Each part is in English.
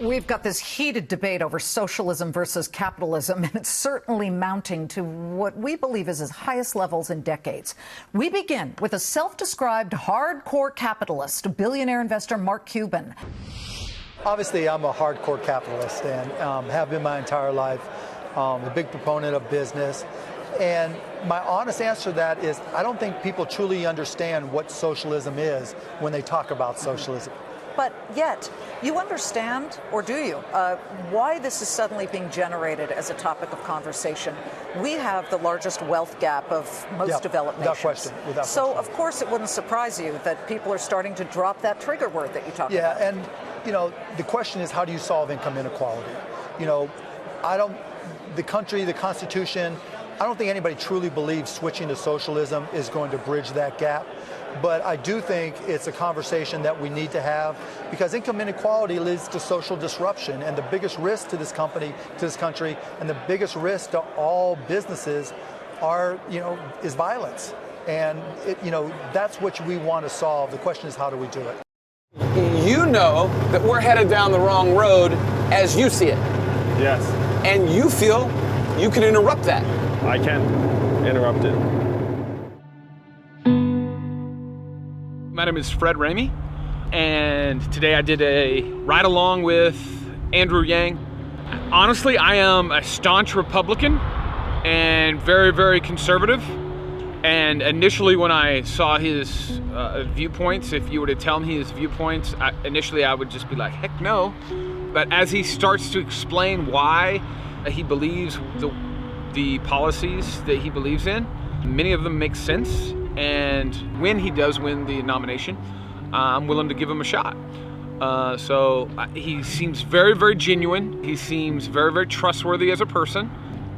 We've got this heated debate over socialism versus capitalism, and it's certainly mounting to what we believe is its highest levels in decades. We begin with a self-described hardcore capitalist, billionaire investor Mark Cuban. Obviously, I'm a hardcore capitalist and have been my entire life, a big proponent of business. And my honest answer to that is I don't think people truly understand what socialism is when they talk about socialism. But yet, you understand, or do you, why this is suddenly being generated as a topic of conversation? We have the largest wealth gap of most developed nations. Without so, question. of course, it wouldn't surprise you that people are starting to drop that trigger word that you talked about. Yeah, and, you know, the question is, how do you solve income inequality? You know, the country, the Constitution, I don't think anybody truly believes switching to socialism is going to bridge that gap. But I do think it's a conversation that we need to have because income inequality leads to social disruption, and the biggest risk to this country, and the biggest risk to all businesses is violence. And that's what we want to solve. The question is, how do we do it? You know that we're headed down the wrong road as you see it. Yes. And you feel you can interrupt that. I can interrupt it. My name is Fred Ramey, and today I did a ride along with Andrew Yang. Honestly, I am a staunch Republican and very, very conservative. And initially when I saw his viewpoints, if you were to tell me his viewpoints, initially I would just be like, heck no. But as he starts to explain why he believes the policies that he believes in, many of them make sense. And when he does win the nomination, I'm willing to give him a shot. So he seems very, very genuine. He seems very, very trustworthy as a person.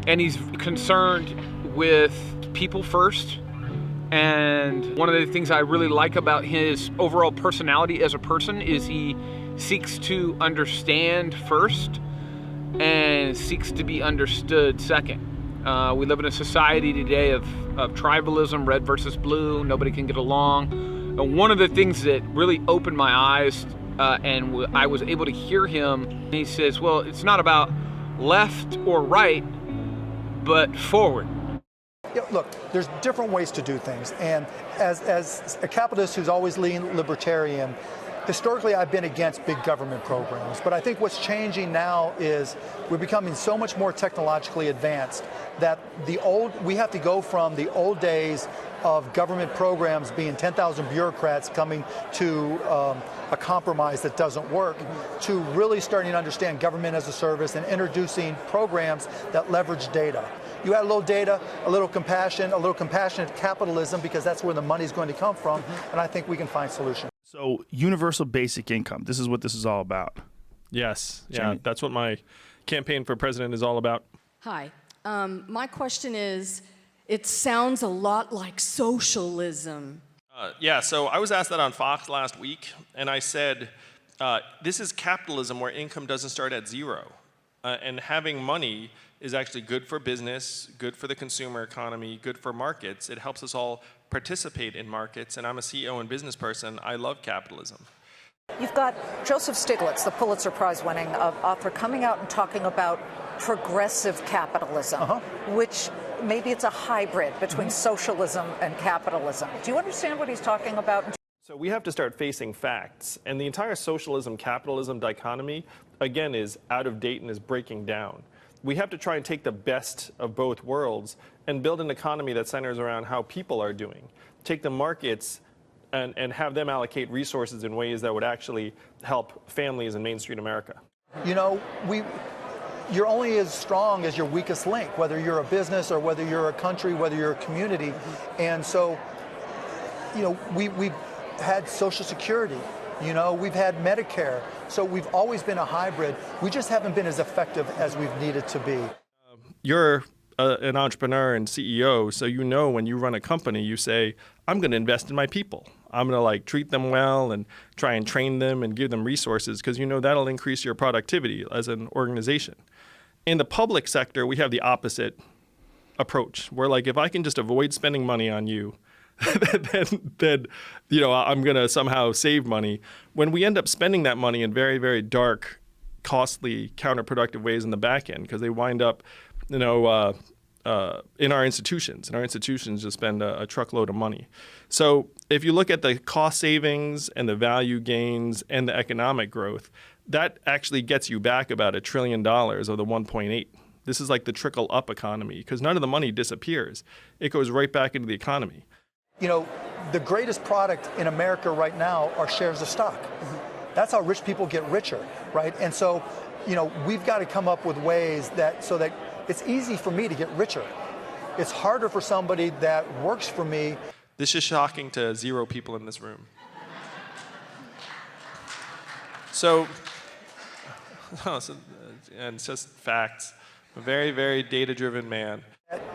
And he's concerned with people first. And one of the things I really like about his overall personality as a person is he seeks to understand first and seeks to be understood second. We live in a society today of tribalism, red versus blue, nobody can get along. And one of the things that really opened my eyes, and I was able to hear him, he says, well, it's not about left or right, but forward. Yeah, look, there's different ways to do things. And as a capitalist who's always leaned libertarian, historically, I've been against big government programs, but I think what's changing now is we're becoming so much more technologically advanced that we have to go from the old days of government programs being 10,000 bureaucrats coming to a compromise that doesn't work, to really starting to understand government as a service and introducing programs that leverage data. You add a little data, a little compassionate capitalism, because that's where the money's going to come from, and I think we can find solutions. So universal basic income, this is what this is all about. Yes, Jamie? yeah, that's what my campaign for president is all about. Hi, my question is, it sounds a lot like socialism. So I was asked that on Fox last week, and I said, this is capitalism where income doesn't start at zero. And having money is actually good for business, good for the consumer economy, good for markets. It helps us all participate in markets, and I'm a CEO and business person. I love capitalism. You've got Joseph Stiglitz, the Pulitzer Prize-winning author, coming out and talking about progressive capitalism, which maybe it's a hybrid between socialism and capitalism. Do you understand what he's talking about? So we have to start facing facts, and the entire socialism-capitalism dichotomy, again, is out of date and is breaking down. We have to try and take the best of both worlds and build an economy that centers around how people are doing. Take the markets and have them allocate resources in ways that would actually help families in Main Street America. You know, you're only as strong as your weakest link, whether you're a business or whether you're a country, whether you're a community. And so, you know, we've had Social Security. You know, we've had Medicare. So we've always been a hybrid. We just haven't been as effective as we've needed to be. You're an entrepreneur and CEO, so you know when you run a company, you say, I'm going to invest in my people. I'm going to treat them well and try and train them and give them resources because you know that'll increase your productivity as an organization. In the public sector, we have the opposite approach. Where if I can just avoid spending money on you, then I'm going to somehow save money. When we end up spending that money in very, very dark costly, counterproductive ways in the back end because they wind up, in our institutions. And our institutions just spend a truckload of money. So if you look at the cost savings and the value gains and the economic growth, that actually gets you back about $1 trillion of the 1.8. This is like the trickle-up economy because none of the money disappears. It goes right back into the economy. The greatest product in America right now are shares of stock. That's how rich people get richer, right? And so, we've got to come up with ways so that it's easy for me to get richer. It's harder for somebody that works for me. This is shocking to 0 people in this room. So, and it's just facts. I'm a very, very data-driven man.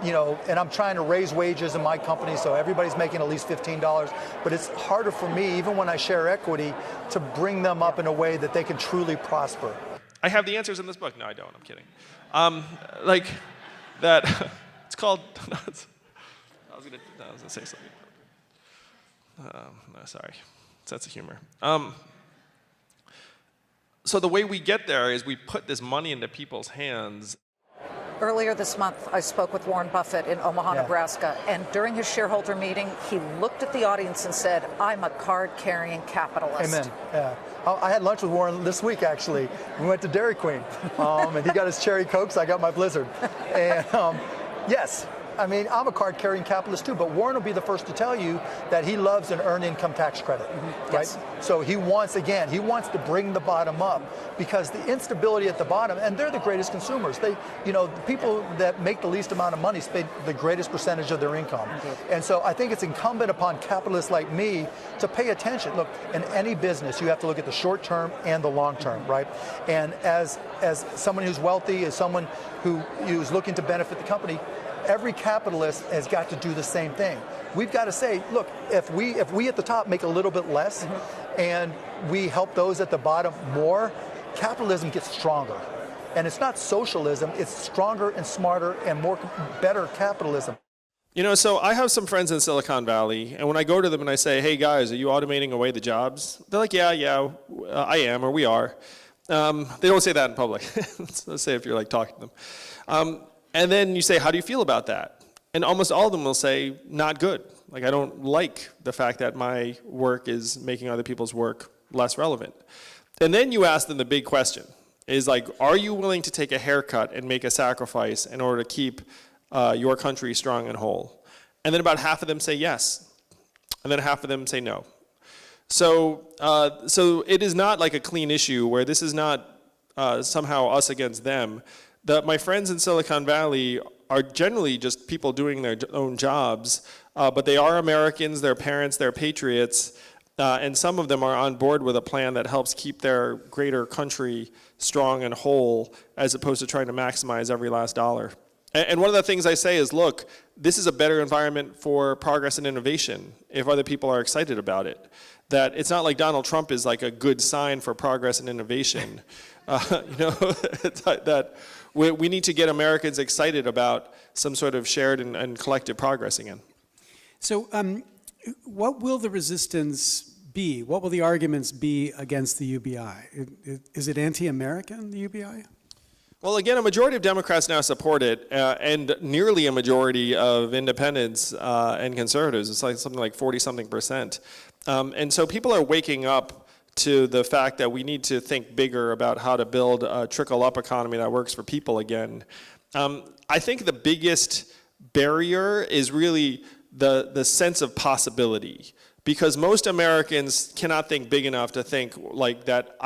And I'm trying to raise wages in my company so everybody's making at least $15, but it's harder for me, even when I share equity, to bring them up in a way that they can truly prosper. I have the answers in this book. No, I don't. I'm kidding. Like that, it's called, I was gonna say something. No, sorry, sense of humor. So the way we get there is we put this money into people's hands. Earlier this month, I spoke with Warren Buffett in Omaha, Nebraska, and during his shareholder meeting, he looked at the audience and said, "I'm a card-carrying capitalist." Amen. Yeah. I had lunch with Warren this week, actually. We went to Dairy Queen, and he got his cherry Cokes, I got my Blizzard. And yes, I'm a card-carrying capitalist too, but Warren will be the first to tell you that he loves an earned income tax credit, right? Yes. So he wants to bring the bottom up because the instability at the bottom, and they're the greatest consumers. The people that make the least amount of money spend the greatest percentage of their income. And so I think it's incumbent upon capitalists like me to pay attention. Look, in any business, you have to look at the short term and the long term, right? And as someone who's wealthy, as someone who's looking to benefit the company, every capitalist has got to do the same thing. We've got to say, look, if we at the top make a little bit less and we help those at the bottom more, capitalism gets stronger. And it's not socialism, it's stronger and smarter and better capitalism. So I have some friends in Silicon Valley, and when I go to them and I say, "Hey guys, are you automating away the jobs?" They're like, yeah, I am, or we are. They don't say that in public. Let's say if you're like talking to them. And then you say, "How do you feel about that?" And almost all of them will say, "Not good. Like, I don't like the fact that my work is making other people's work less relevant." And then you ask them the big question, is like, are you willing to take a haircut and make a sacrifice in order to keep your country strong and whole? And then about half of them say yes. And then half of them say no. So it is not like a clean issue where this is not somehow us against them. My friends in Silicon Valley are generally just people doing their own jobs, but they are Americans, they're parents, they're patriots, and some of them are on board with a plan that helps keep their greater country strong and whole, as opposed to trying to maximize every last dollar. And one of the things I say is, look, this is a better environment for progress and innovation if other people are excited about it. That it's not like Donald Trump is like a good sign for progress and innovation. That we need to get Americans excited about some sort of shared and collective progress again. So what will the resistance be? What will the arguments be against the UBI? Is it anti-American, the UBI? Well, again, a majority of Democrats now support it, and nearly a majority of independents and conservatives. It's like something like 40-something%. And so people are waking up to the fact that we need to think bigger about how to build a trickle-up economy that works for people again. I think the biggest barrier is really the sense of possibility, because most Americans cannot think big enough to think like that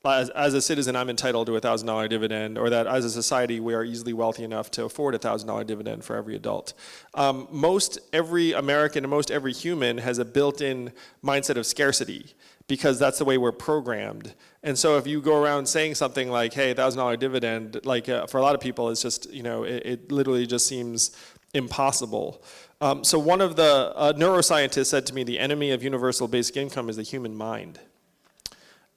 as a citizen, I'm entitled to a $1,000 dividend, or that as a society, we are easily wealthy enough to afford a $1,000 dividend for every adult. Most every American and most every human has a built-in mindset of scarcity, because that's the way we're programmed. And so if you go around saying something like, hey, $1,000 dividend, like for a lot of people, it's just, it literally just seems impossible. So one of the neuroscientists said to me, the enemy of universal basic income is the human mind.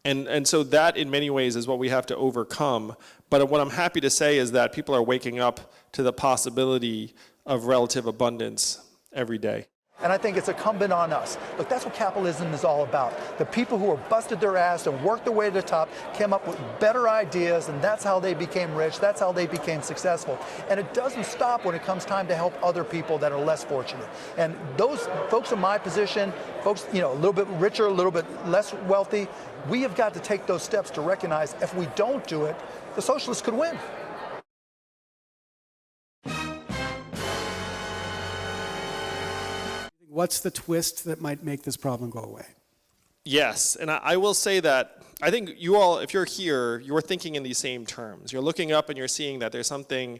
And so that, in many ways, is what we have to overcome. But what I'm happy to say is that people are waking up to the possibility of relative abundance every day. And I think it's incumbent on us. Look, that's what capitalism is all about. The people who have busted their ass and worked their way to the top came up with better ideas, and that's how they became rich. That's how they became successful. And it doesn't stop when it comes time to help other people that are less fortunate. And those folks in my position, folks, a little bit richer, a little bit less wealthy, we have got to take those steps to recognize if we don't do it, the socialists could win. What's the twist that might make this problem go away? Yes, and I will say that I think you all, if you're here, you're thinking in these same terms. You're looking up and you're seeing that there's something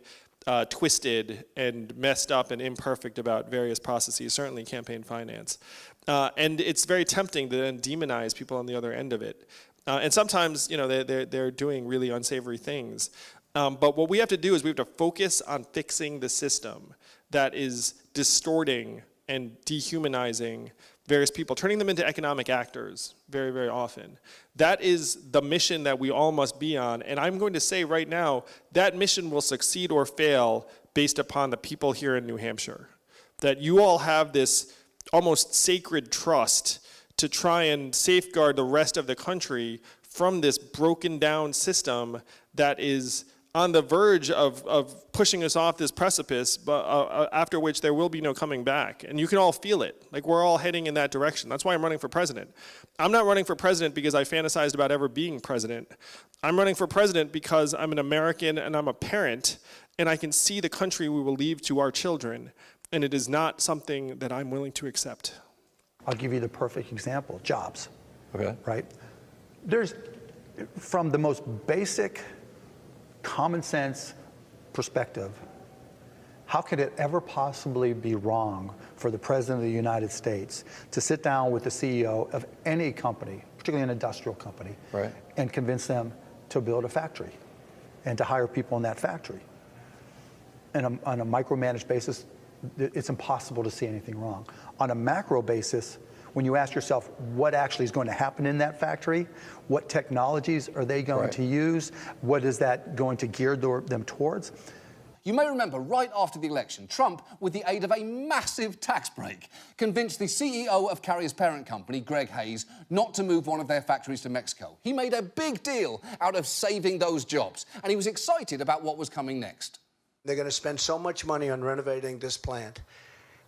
twisted and messed up and imperfect about various processes, certainly campaign finance. And it's very tempting to then demonize people on the other end of it. And sometimes, they're doing really unsavory things. But what we have to do is we have to focus on fixing the system that is distorting and dehumanizing various people, turning them into economic actors very, very often. That is the mission that we all must be on. And I'm going to say right now, that mission will succeed or fail based upon the people here in New Hampshire. That you all have this almost sacred trust to try and safeguard the rest of the country from this broken down system that is on the verge of pushing us off this precipice, but after which there will be no coming back. And you can all feel it. Like, we're all heading in that direction. That's why I'm running for president. I'm not running for president because I fantasized about ever being president. I'm running for president because I'm an American and I'm a parent, and I can see the country we will leave to our children, and it is not something that I'm willing to accept. I'll give you the perfect example, jobs. Okay. Right? There's, from the most basic common sense perspective, how could it ever possibly be wrong for the President of the United States to sit down with the CEO of any company, particularly an industrial company, right, and convince them to build a factory and to hire people in that factory? And on a micromanaged basis, it's impossible to see anything wrong. On a macro basis, when you ask yourself what actually is going to happen in that factory, what technologies are they going to use, what is that going to gear them towards? You may remember right after the election, Trump, with the aid of a massive tax break, convinced the CEO of Carrier's parent company, Greg Hayes, not to move one of their factories to Mexico. He made a big deal out of saving those jobs, and he was excited about what was coming next. They're going to spend so much money on renovating this plant.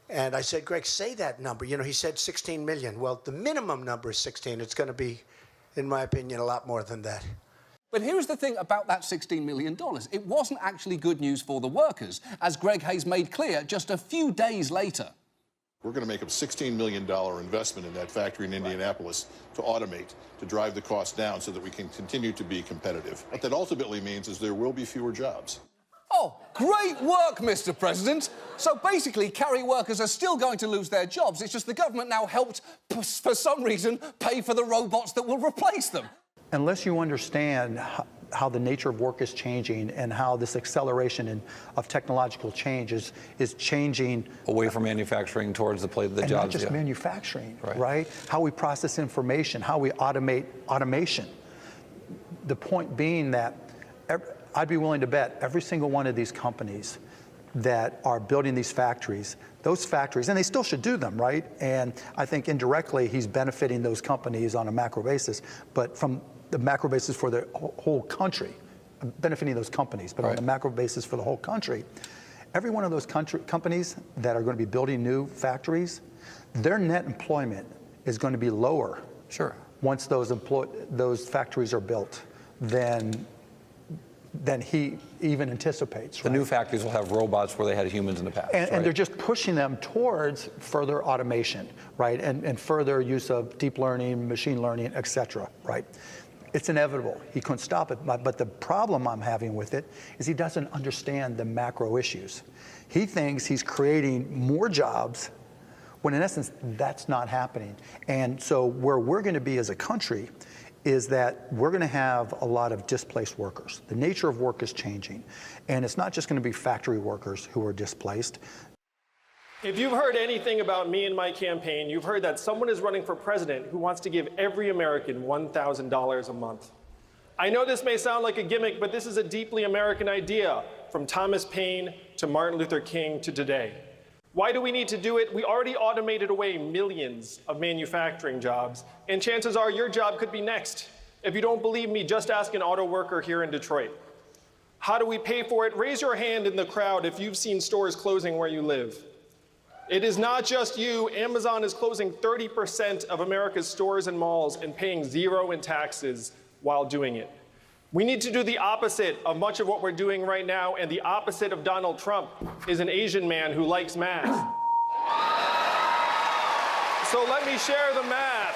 And I said, Greg, say that number. He said 16 million. Well, the minimum number is 16. It's going to be, in my opinion, a lot more than that. But here's the thing about that $16 million. It wasn't actually good news for the workers, as Greg Hayes made clear just a few days later. We're going to make a $16 million investment in that factory in Indianapolis to automate, to drive the cost down so that we can continue to be competitive. What that ultimately means is there will be fewer jobs. Oh, great work, Mr. President. So basically, Carrier workers are still going to lose their jobs. It's just the government now helped, for some reason, pay for the robots that will replace them. Unless you understand how the nature of work is changing and how this acceleration of technological change is changing away from manufacturing towards the jobs. And not just manufacturing, right? How we process information, how we automate automation. The point being that I'd be willing to bet every single one of these companies that are building these factories, those factories, and they still should do them, right? And I think indirectly he's benefiting those companies on a macro basis, but from the macro basis for the whole country, benefiting those companies, but on the macro basis for the whole country, every one of those companies that are going to be building new factories, their net employment is going to be lower once those factories are built than he even anticipates. The new factories will have robots where they had humans in the past. And they're just pushing them towards further automation, right? And further use of deep learning, machine learning, et cetera, right? It's inevitable. He couldn't stop it. But the problem I'm having with it is he doesn't understand the macro issues. He thinks he's creating more jobs when in essence that's not happening. And so where we're going to be as a country is that we're going to have a lot of displaced workers. The nature of work is changing. And it's not just going to be factory workers who are displaced. If you've heard anything about me and my campaign, you've heard that someone is running for president who wants to give every American $1,000 a month. I know this may sound like a gimmick, but this is a deeply American idea, from Thomas Paine to Martin Luther King to today. Why do we need to do it? We already automated away millions of manufacturing jobs, and chances are your job could be next. If you don't believe me, just ask an auto worker here in Detroit. How do we pay for it? Raise your hand in the crowd if you've seen stores closing where you live. It is not just you. Amazon is closing 30% of America's stores and malls and paying zero in taxes while doing it. We need to do the opposite of much of what we're doing right now, and the opposite of Donald Trump is an Asian man who likes math. So let me share the math.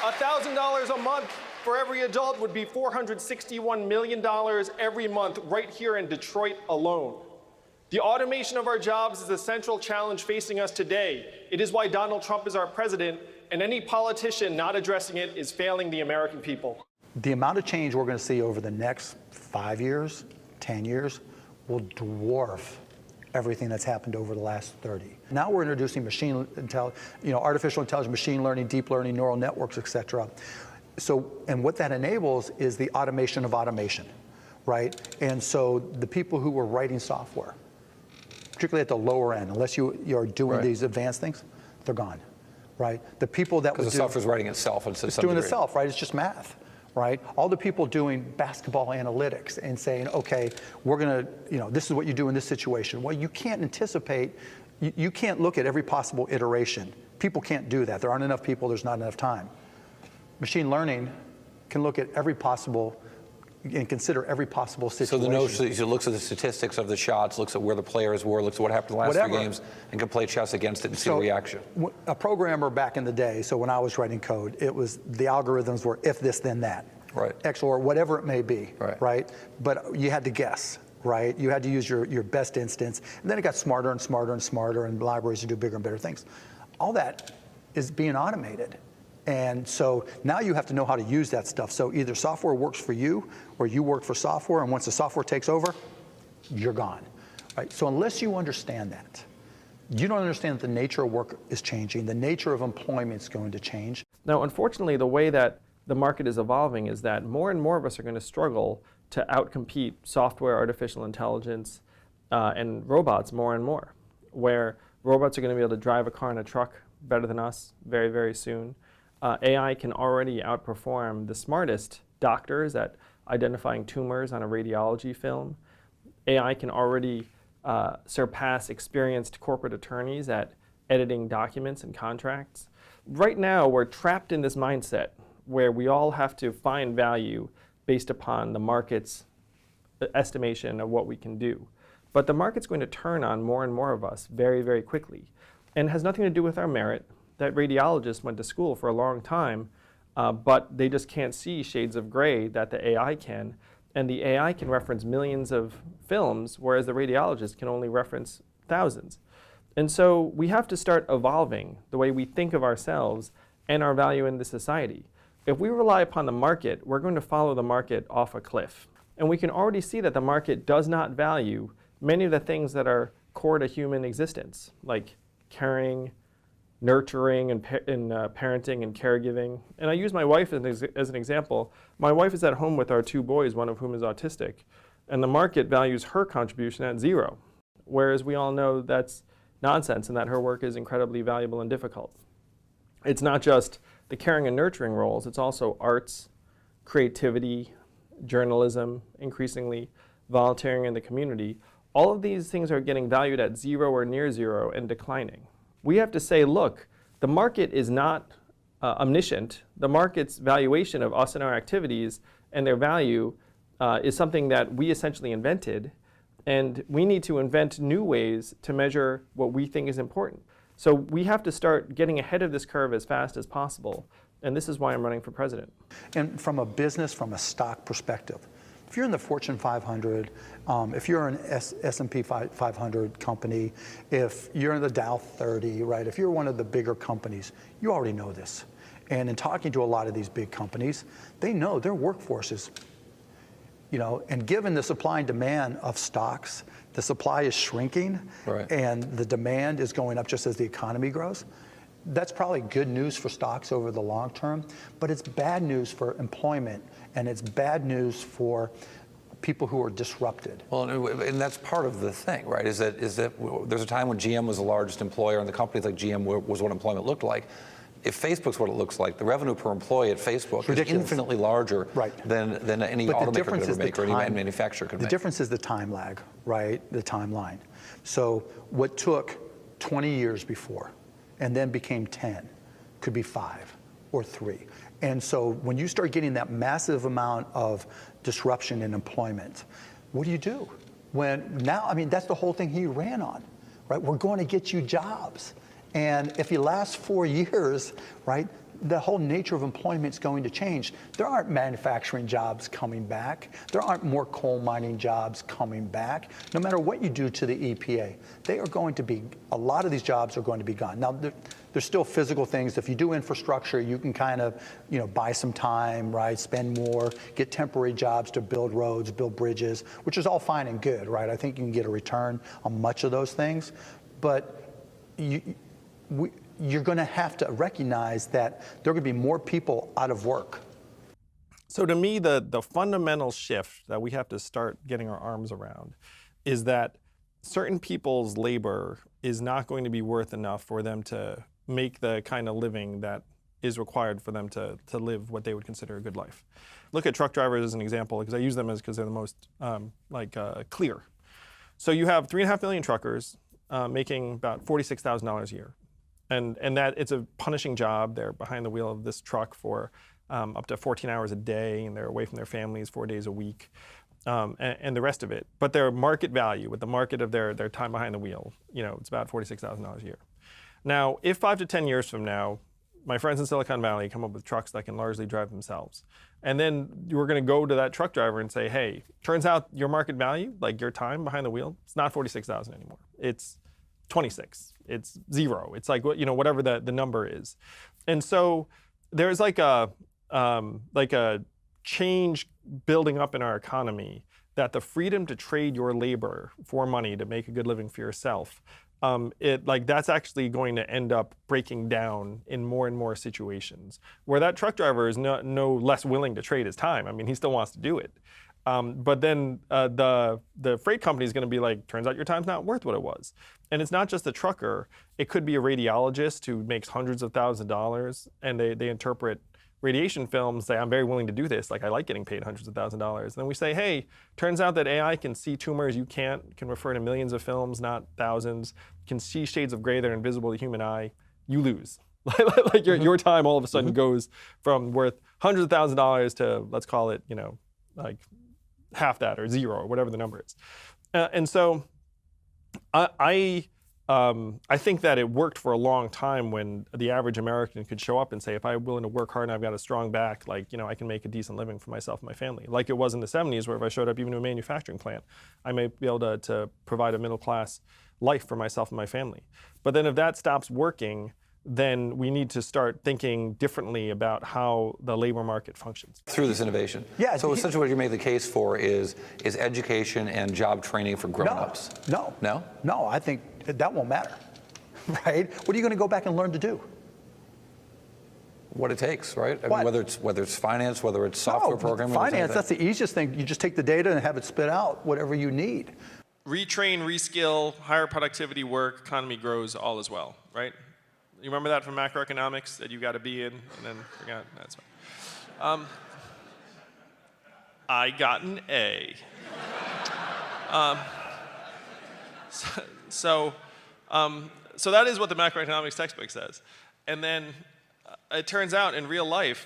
$1,000 a month for every adult would be $461 million every month right here in Detroit alone. The automation of our jobs is the central challenge facing us today. It is why Donald Trump is our president, and any politician not addressing it is failing the American people. The amount of change we're going to see over the next 5 years, 10 years, will dwarf everything that's happened over the last 30. Now we're introducing artificial intelligence, machine learning, deep learning, neural networks, et cetera. So, and what that enables is the automation of automation, right? And so the people who were writing software, particularly at the lower end, unless you're doing these advanced things, they're gone, right? The people that would because the software's writing itself. It's doing itself, right? It's just math. Right? All the people doing basketball analytics and saying, okay, we're going to, this is what you do in this situation. Well, you can't anticipate, you can't look at every possible iteration. People can't do that. There aren't enough people, there's not enough time. Machine learning can look at every possible and consider every possible situation. So the notion is it looks at the statistics of the shots, looks at where the players were, looks at what happened in the last three games, and can play chess against it and see the reaction. A programmer back in the day, so when I was writing code, it was the algorithms were if this, then that. Right. X or whatever it may be. Right. But you had to guess. Right. You had to use your best instance. And then it got smarter and smarter and smarter, and libraries to do bigger and better things. All that is being automated. And so now you have to know how to use that stuff. So either software works for you or you work for software, and once the software takes over, you're gone. Right? So unless you understand that, you don't understand that the nature of work is changing, the nature of employment is going to change. Now, unfortunately, the way that the market is evolving is that more and more of us are going to struggle to outcompete software, artificial intelligence, and robots more and more, where robots are going to be able to drive a car and a truck better than us very, very soon. AI can already outperform the smartest doctors at identifying tumors on a radiology film. AI can already surpass experienced corporate attorneys at editing documents and contracts. Right now, we're trapped in this mindset where we all have to find value based upon the market's estimation of what we can do. But the market's going to turn on more and more of us very, very quickly, and it has nothing to do with our merit. That radiologists went to school for a long time, but they just can't see shades of gray that the AI can. And the AI can reference millions of films, whereas the radiologist can only reference thousands. And so we have to start evolving the way we think of ourselves and our value in the society. If we rely upon the market, we're going to follow the market off a cliff. And we can already see that the market does not value many of the things that are core to human existence, like caring, nurturing, and parenting and caregiving. And I use my wife as an example. My wife is at home with our two boys, one of whom is autistic, and the market values her contribution at zero, whereas we all know that's nonsense and that her work is incredibly valuable and difficult. It's not just the caring and nurturing roles, it's also arts, creativity, journalism, increasingly volunteering in the community. All of these things are getting valued at zero or near zero and declining. We have to say, look, the market is not omniscient. The market's valuation of us and our activities and their value is something that we essentially invented, and we need to invent new ways to measure what we think is important. So we have to start getting ahead of this curve as fast as possible, and this is why I'm running for president. And from a business, from a stock perspective, if you're in the Fortune 500, if you're an S&P 500 company, if you're in the Dow 30, right, if you're one of the bigger companies, you already know this. And in talking to a lot of these big companies, they know their workforce is, and given the supply and demand of stocks, the supply is shrinking, and the demand is going up just as the economy grows. That's probably good news for stocks over the long term, but it's bad news for employment, and it's bad news for people who are disrupted. Well, and that's part of the thing, right? Is that there's a time when GM was the largest employer, and the companies like GM was what employment looked like. If Facebook's what it looks like, the revenue per employee at Facebook is infinitely larger than any automaker could ever make or any manufacturer could make. The difference is the time lag, right? The timeline. So what took 20 years before and then became 10 could be 5 or 3. And so when you start getting that massive amount of disruption in employment, what do? When now, I mean, that's the whole thing he ran on, right? We're going to get you jobs. And if you last 4 years, right, the whole nature of employment is going to change. There aren't manufacturing jobs coming back. There aren't more coal mining jobs coming back. No matter what you do to the EPA, they are going to be, a lot of these jobs are going to be gone. Now, there's still physical things. If you do infrastructure, you can kind of, buy some time, right, spend more, get temporary jobs to build roads, build bridges, which is all fine and good, right? I think you can get a return on much of those things. But you're going to have to recognize that there are going to be more people out of work. So to me, the fundamental shift that we have to start getting our arms around is that certain people's labor is not going to be worth enough for them to make the kind of living that is required for them to live what they would consider a good life. Look at truck drivers as an example, because I use them because they're the most clear. So you have 3.5 million truckers making about $46,000 a year. And that it's a punishing job. They're behind the wheel of this truck for up to 14 hours a day, and they're away from their families 4 days a week, and the rest of it. But their market value, with the market of their time behind the wheel, it's about $46,000 a year. Now, if 5 to 10 years from now, my friends in Silicon Valley come up with trucks that can largely drive themselves, and then we're going to go to that truck driver and say, hey, turns out your market value, like your time behind the wheel, it's not 46,000 anymore. It's 26. It's 0. It's like whatever the number is, and so there's like a change building up in our economy that the freedom to trade your labor for money to make a good living for yourself, that's actually going to end up breaking down in more and more situations where that truck driver is no less willing to trade his time. I mean, he still wants to do it. But then the freight company is going to be like, turns out your time's not worth what it was. And it's not just the trucker. It could be a radiologist who makes hundreds of thousands of dollars, and they interpret radiation films, say, I'm very willing to do this. Like, I like getting paid hundreds of thousands of dollars. And then we say, hey, turns out that AI can see tumors you can't, can refer to millions of films, not thousands, can see shades of gray that are invisible to the human eye. You lose. Like your time all of a sudden goes from worth hundreds of thousands of dollars to, let's call it, like half that or 0 or whatever the number is. And so I think that it worked for a long time when the average American could show up and say, if I'm willing to work hard and I've got a strong back, I can make a decent living for myself and my family. Like it was in the 70s, where if I showed up even to a manufacturing plant, I may be able to provide a middle-class life for myself and my family. But then if that stops working, then we need to start thinking differently about how the labor market functions. Through this innovation. Yeah. So essentially what you made the case for is education and job training for grown-ups. No. No? No, I think that won't matter, right? What are you going to go back and learn to do? What it takes, right? I mean, whether it's finance, whether it's software programming. Finance, that's the easiest thing. You just take the data and have it spit out whatever you need. Retrain, reskill, higher productivity work, economy grows, all is well, right? You remember that from macroeconomics, that you got to be in, and then forgot? That's fine. I got an A. So that is what the macroeconomics textbook says. And then it turns out in real life,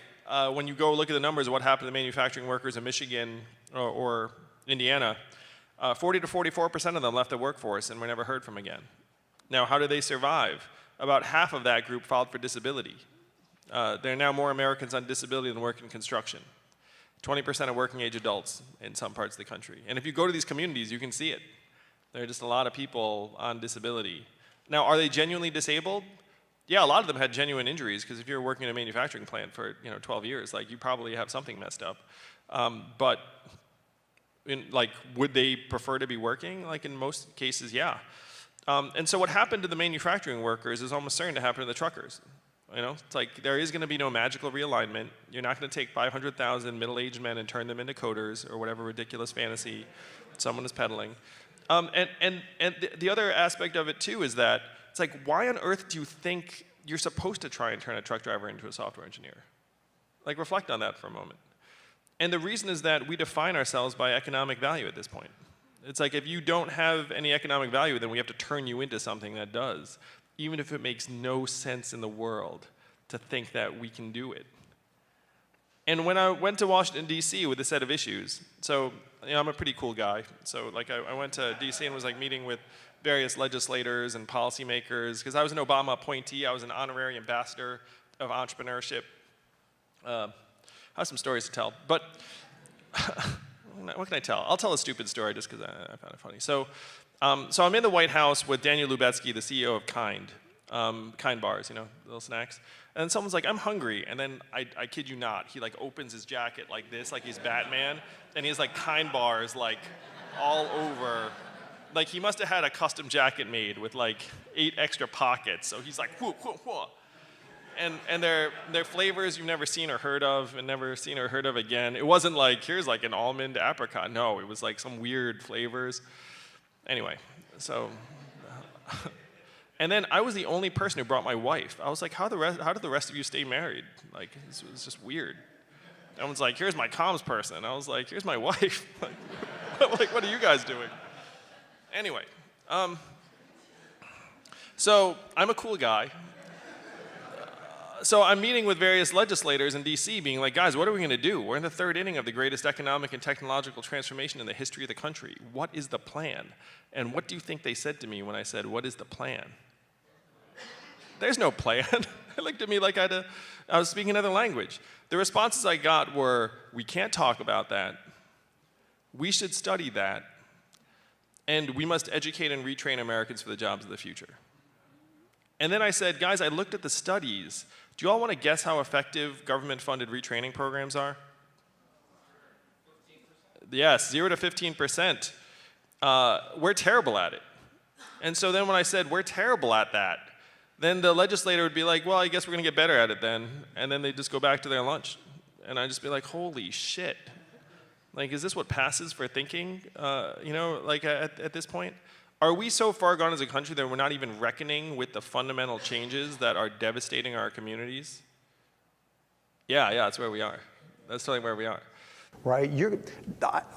when you go look at the numbers of what happened to manufacturing workers in Michigan or Indiana, 40 to 44% of them left the workforce and were never heard from again. Now, how did they survive? About half of that group filed for disability. There are now more Americans on disability than work in construction. 20% of working age adults in some parts of the country. And if you go to these communities, you can see it. There are just a lot of people on disability. Now, are they genuinely disabled? Yeah, a lot of them had genuine injuries, because if you're working in a manufacturing plant for 12 years, you probably have something messed up. But would they prefer to be working? In most cases, yeah. And so what happened to the manufacturing workers is almost certain to happen to the truckers. You know, it's like there is going to be no magical realignment. You're not going to take 500,000 middle-aged men and turn them into coders or whatever ridiculous fantasy someone is peddling. And the other aspect of it too is that it's like, why on earth do you think you're supposed to try and turn a truck driver into a software engineer? Like, reflect on that for a moment. And the reason is that we define ourselves by economic value at this point. It's like, if you don't have any economic value, then we have to turn you into something that does, even if it makes no sense in the world to think that we can do it. And when I went to Washington, D.C. with a set of issues, so you know, I'm a pretty cool guy, so like I went to D.C. and was like meeting with various legislators and policymakers, because I was an Obama appointee, I was an honorary ambassador of entrepreneurship. I have some stories to tell, but what can I tell? I'll tell a stupid story just because I found it funny. So I'm in the White House with Daniel Lubetzky, the CEO of Kind bars, you know, little snacks. And someone's like, I'm hungry. And then I kid you not, he like opens his jacket like this, like he's Batman. And he has like Kind bars like all over. Like he must have had a custom jacket made with like 8 extra pockets. So he's like, whoo, whoo, whoo. And they're flavors you've never seen or heard of and never seen or heard of again. It wasn't like, here's like an almond apricot. No, it was like some weird flavors. Anyway, so, and then I was the only person who brought my wife. I was like, how did the rest of you stay married? Like, it was just weird. Everyone's like, here's my comms person. I was like, here's my wife. Like, what are you guys doing? Anyway, so I'm a cool guy. So I'm meeting with various legislators in D.C. being like, guys, what are we going to do? We're in the 3rd inning of the greatest economic and technological transformation in the history of the country. What is the plan? And what do you think they said to me when I said, what is the plan? There's no plan. They looked at me like I was speaking another language. The responses I got were, we can't talk about that. We should study that. And we must educate and retrain Americans for the jobs of the future. And then I said, guys, I looked at the studies. Do you all want to guess how effective government-funded retraining programs are? 15%? Yes, 0 to 15%. We're terrible at it. And so then when I said, we're terrible at that, then the legislator would be like, well, I guess we're going to get better at it then. And then they'd just go back to their lunch. And I'd just be like, holy shit. Like, is this what passes for thinking, you know, like at this point? Are we so far gone as a country that we're not even reckoning with the fundamental changes that are devastating our communities? Yeah, that's where we are. That's totally where we are. Right.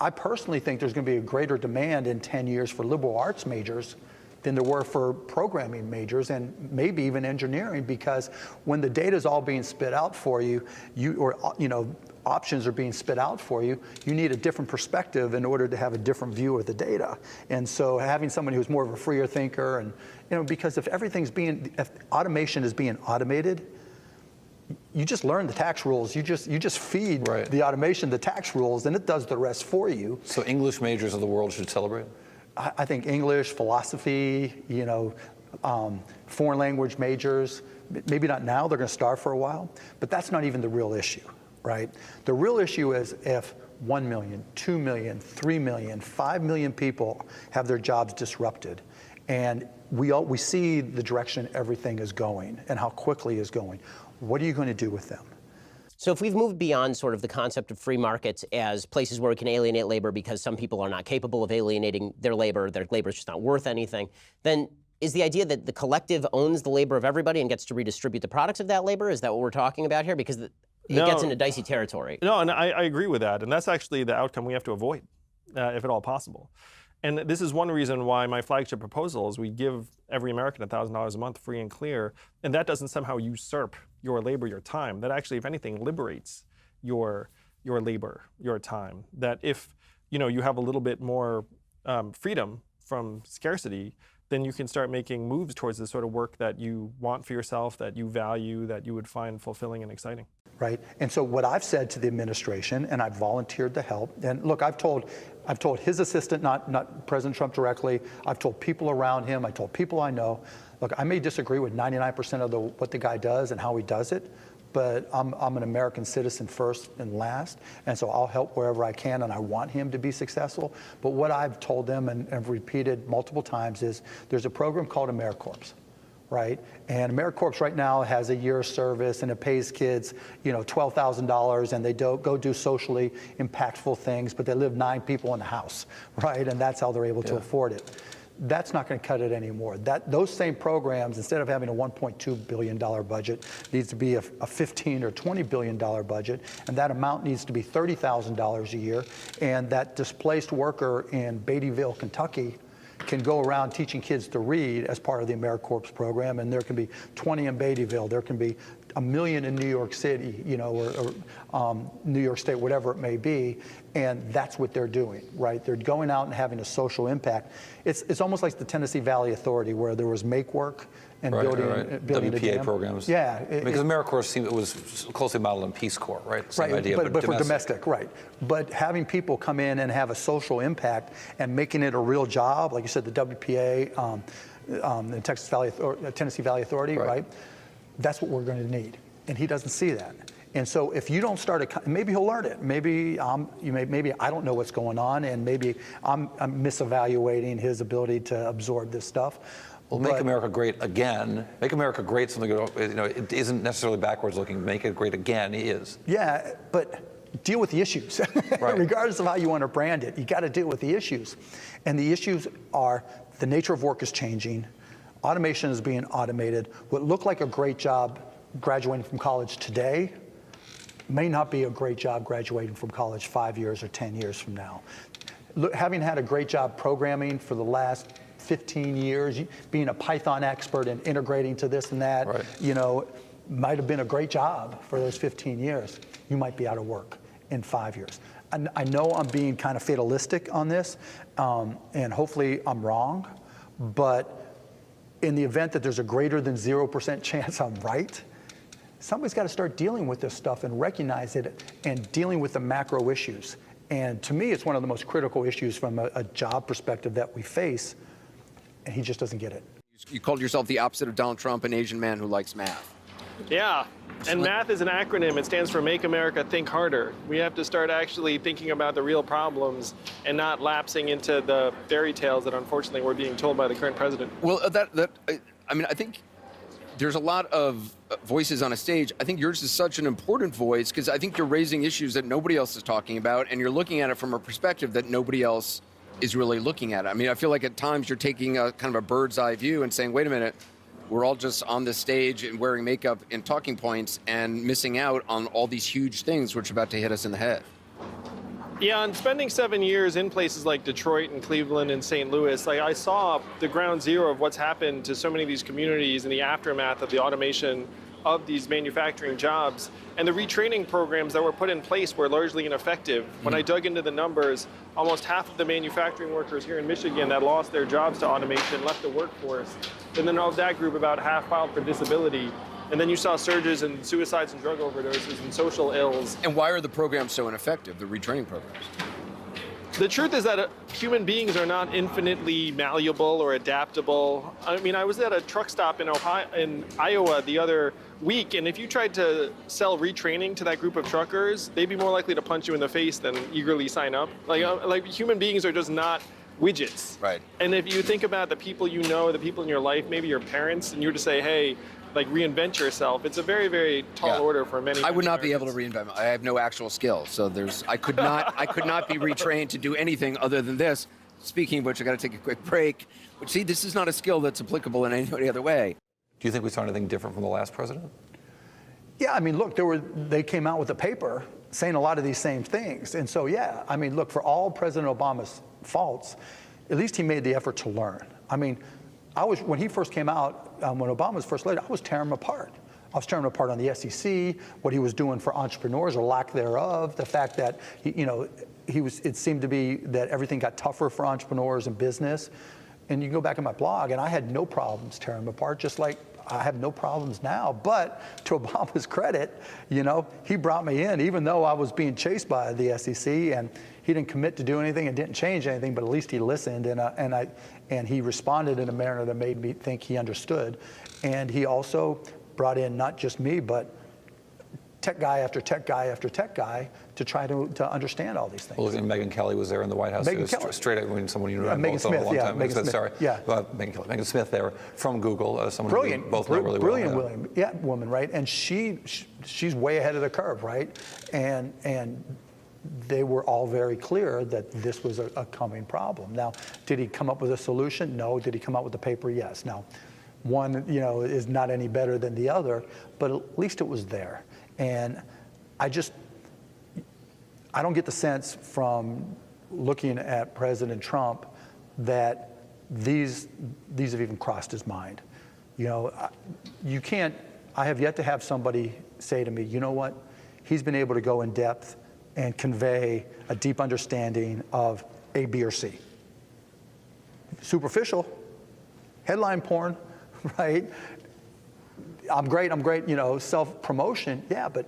I personally think there's going to be a greater demand in 10 years for liberal arts majors than there were for programming majors and maybe even engineering, because when the data is all being spit out for you, options are being spit out for you, you need a different perspective in order to have a different view of the data. And so having someone who's more of a freer thinker, and because if automation is being automated, you just learn the tax rules. You just feed the automation the tax rules, and it does the rest for you. So English majors of the world should celebrate? I think English, philosophy, foreign language majors, maybe not now, they're going to starve for a while, but that's not even the real issue, right? The real issue is if 1 million, 2 million, 3 million, 5 million people have their jobs disrupted, and we see the direction everything is going and how quickly it's going. What are you going to do with them? So if we've moved beyond sort of the concept of free markets as places where we can alienate labor because some people are not capable of alienating their labor is just not worth anything, then is the idea that the collective owns the labor of everybody and gets to redistribute the products of that labor? Is that what we're talking about here? Because it gets into dicey territory. No, and I agree with that. And that's actually the outcome we have to avoid, if at all possible. And this is one reason why my flagship proposal is we give every American $1,000 a month free and clear, and that doesn't somehow usurp your labor, your time. That actually, if anything, liberates your labor, your time. That if you have a little bit more freedom from scarcity, then you can start making moves towards the sort of work that you want for yourself, that you value, that you would find fulfilling and exciting. Right. And so what I've said to the administration, and I've volunteered to help, and look, I've told his assistant, not President Trump directly, I've told people around him, I told people I know, look, I may disagree with 99% of what the guy does and how he does it, but I'm an American citizen first and last, and so I'll help wherever I can, and I want him to be successful. But what I've told them and have repeated multiple times is there's a program called AmeriCorps, right? And AmeriCorps right now has a year of service, and it pays kids, $12,000, and they go do socially impactful things, but they live 9 people in the house, right? And that's how they're able to afford it. That's not going to cut it anymore. Those same programs, instead of having a $1.2 billion budget, needs to be a $15 or $20 billion budget, and that amount needs to be $30,000 a year. And that displaced worker in Beattyville, Kentucky, can go around teaching kids to read as part of the AmeriCorps program, and there can be 20 in Beattyville. There can be 1 million in New York City, or New York State, whatever it may be, and that's what they're doing, right? They're going out and having a social impact. It's almost like the Tennessee Valley Authority, where there was make work and building WPA programs. Yeah. Because AmeriCorps was closely modeled on Peace Corps, right? Same idea, but for domestic, right. But having people come in and have a social impact and making it a real job, like you said, the WPA, the Tennessee Valley Authority, right? That's what we're going to need. And he doesn't see that. And so if you don't start, maybe he'll learn it. Maybe maybe I don't know what's going on, and maybe I'm misevaluating his ability to absorb this stuff. Well, make America great again. Make America great. Something it isn't necessarily backwards looking. Make it great again is. Yeah, but deal with the issues. Regardless of how you want to brand it, you got to deal with the issues. And the issues are the nature of work is changing. Automation is being automated. What looked like a great job graduating from college today may not be a great job graduating from college 5 years or 10 years from now. Having had a great job programming for the last 15 years, being a Python expert and integrating to this and that, might have been a great job for those 15 years. You might be out of work in 5 years. And I know I'm being kind of fatalistic on this, and hopefully I'm wrong, but in the event that there's a greater than 0% chance I'm right, somebody's got to start dealing with this stuff and recognize it and dealing with the macro issues. And to me, it's one of the most critical issues from a job perspective that we face, and he just doesn't get it. You called yourself the opposite of Donald Trump, an Asian man who likes math. Yeah, and math is an acronym. It stands for Make America Think Harder. We have to start actually thinking about the real problems and not lapsing into the fairy tales that unfortunately we're being told by the current president. Well, I think there's a lot of voices on a stage. I think yours is such an important voice because I think you're raising issues that nobody else is talking about, and you're looking at it from a perspective that nobody else is really looking at it. I mean, I feel like at times you're taking a kind of a bird's eye view and saying, wait a minute, we're all just on this stage and wearing makeup and talking points and missing out on all these huge things which are about to hit us in the head. Yeah, and spending 7 years in places like Detroit and Cleveland and St. Louis, I saw the ground zero of what's happened to so many of these communities in the aftermath of the automation of these manufacturing jobs. And the retraining programs that were put in place were largely ineffective. When I dug into the numbers, almost half of the manufacturing workers here in Michigan that lost their jobs to automation left the workforce. And then of that group, about half filed for disability. And then you saw surges in suicides and drug overdoses and social ills. And why are the programs so ineffective, the retraining programs? The truth is that human beings are not infinitely malleable or adaptable. I mean, I was at a truck stop in Iowa the other week, and if you tried to sell retraining to that group of truckers, they'd be more likely to punch you in the face than eagerly sign up. Like human beings are just not widgets. Right. And if you think about the people you know, the people in your life, maybe your parents, and you were to say, hey, reinvent yourself, it's a very, very tall order for many. I would not be able to reinvent. I have no actual skill, so I could not be retrained to do anything other than this. Speaking of which, I got to take a quick break. But see, this is not a skill that's applicable in any other way. Do you think we saw anything different from the last president? Yeah, I mean, look, they came out with a paper saying a lot of these same things, and so yeah, I mean, look, for all President Obama's faults, at least he made the effort to learn. I mean, when he first came out, when Obama was first elected, I was tearing him apart. I was tearing him apart on the SEC, what he was doing for entrepreneurs or lack thereof, the fact that it seemed to be that everything got tougher for entrepreneurs and business. And you can go back in my blog, and I had no problems tearing him apart, just like I have no problems now. But to Obama's credit, he brought me in, even though I was being chased by the SEC, and he didn't commit to do anything and didn't change anything, but at least he listened, and he responded in a manner that made me think he understood. And he also brought in not just me, but tech guy after tech guy after tech guy to try to understand all these things. Well, and Megyn Kelly was there in the White House. Megyn Kelly. Straight up, someone you know Megyn Smith, a long time. Megyn Smith, sorry. yeah. Megyn Kelly. Megyn Smith there from Google, someone Brilliant, who we both know really brilliant well. woman, right? And she's way ahead of the curve, right? And they were all very clear that this was a coming problem. Now, did he come up with a solution? No. Did he come up with a paper? Yes. Now, one, is not any better than the other, but at least it was there. And I don't get the sense from looking at President Trump that these have even crossed his mind. You can't, I have yet to have somebody say to me, you know what, he's been able to go in depth and convey a deep understanding of A, B, or C. Superficial, headline porn, right? I'm great, self-promotion, yeah, but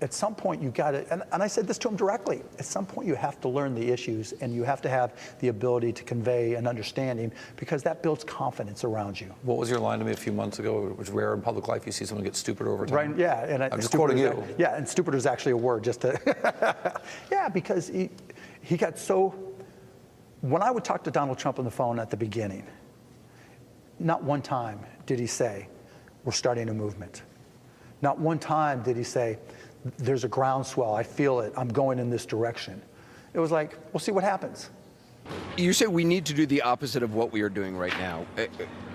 at some point you got to, and I said this to him directly, at some point you have to learn the issues and you have to have the ability to convey an understanding because that builds confidence around you. What was your line to me a few months ago? It was rare in public life you see someone get stupid over time. Right, yeah. And I'm just quoting you. Yeah, and stupid is actually a word just to, yeah, because he got so, when I would talk to Donald Trump on the phone at the beginning, not one time did he say, we're starting a movement. Not one time did he say, there's a groundswell, I feel it, I'm going in this direction. It was like, we'll see what happens. You say we need to do the opposite of what we are doing right now.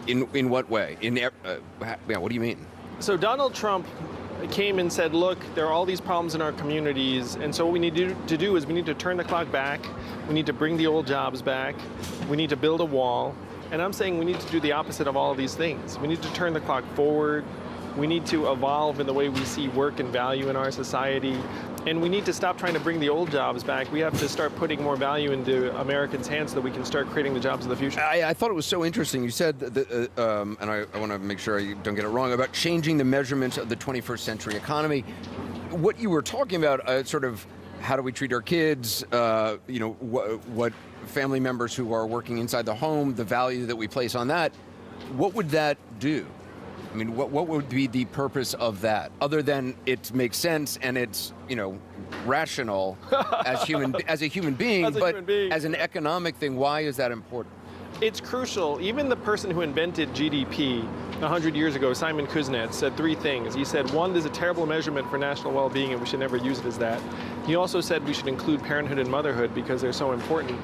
In what way? What do you mean? So Donald Trump came and said, look, there are all these problems in our communities, and so what we need to do is we need to turn the clock back, we need to bring the old jobs back, we need to build a wall, and I'm saying we need to do the opposite of all of these things. We need to turn the clock forward, we need to evolve in the way we see work and value in our society, and we need to stop trying to bring the old jobs back. We have to start putting more value into Americans' hands so that we can start creating the jobs of the future. I thought it was so interesting. You said, and I want to make sure I don't get it wrong, about changing the measurements of the 21st century economy. What you were talking about, sort of how do we treat our kids, what family members who are working inside the home, the value that we place on that, what would that do? I mean, what would be the purpose of that, other than it makes sense and it's, rational as a human being, as an economic thing, why is that important? It's crucial. Even the person who invented GDP 100 years ago, Simon Kuznets, said three things. He said, one, there's a terrible measurement for national well-being and we should never use it as that. He also said we should include parenthood and motherhood because they're so important.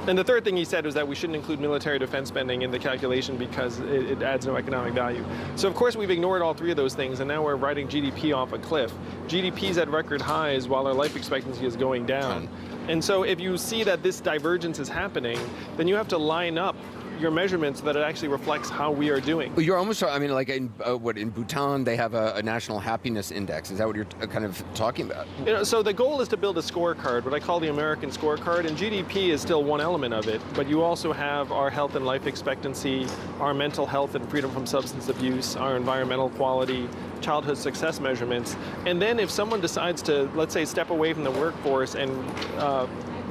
And the third thing he said was that we shouldn't include military defense spending in the calculation because it adds no economic value. So of course we've ignored all three of those things and now we're writing GDP off a cliff. GDP's at record highs while our life expectancy is going down. And so if you see that this divergence is happening, then you have to line up your measurements so that it actually reflects how we are doing. Well, you're almost, like in Bhutan, they have a national happiness index. Is that what you're kind of talking about? So the goal is to build a scorecard, what I call the American scorecard, and GDP is still one element of it, but you also have our health and life expectancy, our mental health and freedom from substance abuse, our environmental quality, childhood success measurements, and then if someone decides to, let's say, step away from the workforce and